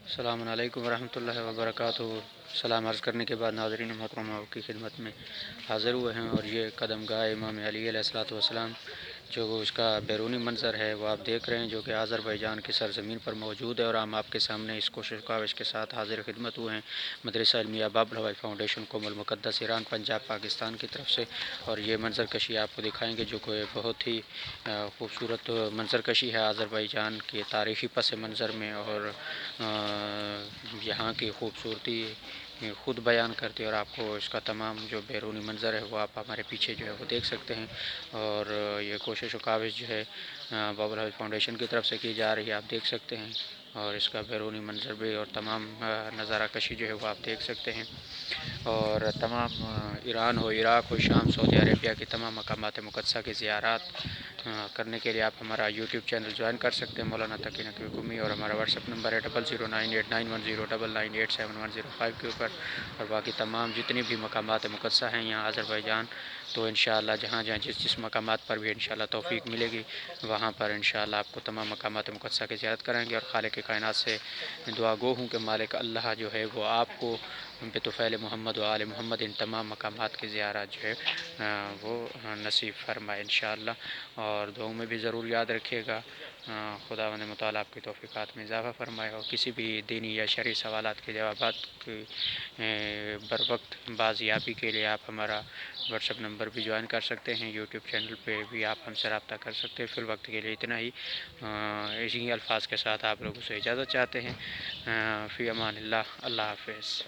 السلام علیکم ورحمۃ اللہ وبرکاتہ۔ سلام عرض کرنے کے بعد ناظرین محترمہ کی خدمت میں حاضر ہوئے ہیں، اور یہ قدم گاہ امام علی علیہ الصلوۃ والسلام جو اس کا بیرونی منظر ہے وہ آپ دیکھ رہے ہیں، جو کہ آذربائیجان کی سرزمین پر موجود ہے، اور ہم آپ کے سامنے اس کوشش کاوش کے ساتھ حاضر خدمت ہوئے ہیں مدرسہ علمیہ باب الحوائی فاؤنڈیشن قوم المقدس ایران پنجاب پاکستان کی طرف سے۔ اور یہ منظر کشی آپ کو دکھائیں گے جو کہ بہت ہی خوبصورت منظر کشی ہے آذربائیجان کے تاریخی پس منظر میں، اور یہاں کی خوبصورتی خود بیان کرتے ہیں، اور آپ کو اس کا تمام جو بیرونی منظر ہے وہ آپ ہمارے پیچھے جو ہے وہ دیکھ سکتے ہیں۔ اور یہ کوشش و کاوش جو ہے باب الحوائی فاؤنڈیشن کی طرف سے کی جا رہی ہے، آپ دیکھ سکتے ہیں، اور اس کا بیرونی منظر بھی اور تمام نظارہ کشی جو ہے وہ آپ دیکھ سکتے ہیں۔ اور تمام ایران ہو، عراق ہو، شام، سعودی عربیہ کی تمام مقامات مقدسہ کی زیارات کرنے کے لیے آپ ہمارا یوٹیوب چینل جوائن کر سکتے ہیں مولانا تقی نقوی قمی، اور ہمارا واٹس ایپ نمبر ہے 009891099715 کے اوپر۔ اور باقی تمام جتنی بھی مقامات مقدسہ ہیں یہاں آذربائیجان، تو انشاءاللہ جہاں جہاں جس مقامات پر بھی انشاءاللہ توفیق ملے گی وہاں پر انشاءاللہ آپ کو تمام مقامات مقدسہ کی زیارت کرائیں گے، اور خالق کائنات سے دعا گو ہوں کہ مالک اللہ جو ہے وہ آپ کو بطفیل محمد و آل محمد ان تمام مقامات کی زیارت جو ہے وہ نصیب فرمائے انشاءاللہ۔ اور دعاؤں میں بھی ضرور یاد رکھیے گا، خداوند متعالی آپ کی توفیقات میں اضافہ فرمائے، اور کسی بھی دینی یا شرعی سوالات کے جوابات کی بر وقت بازیابی کے لیے آپ ہمارا واٹس ایپ نمبر بھی جوائن کر سکتے ہیں، یوٹیوب چینل پہ بھی آپ ہم سے رابطہ کر سکتے ہیں۔ فی الوقت کے لیے اتنا ہی، اسی الفاظ کے ساتھ آپ لوگوں سے اجازت چاہتے ہیں۔ فی امان اللہ، اللہ حافظ۔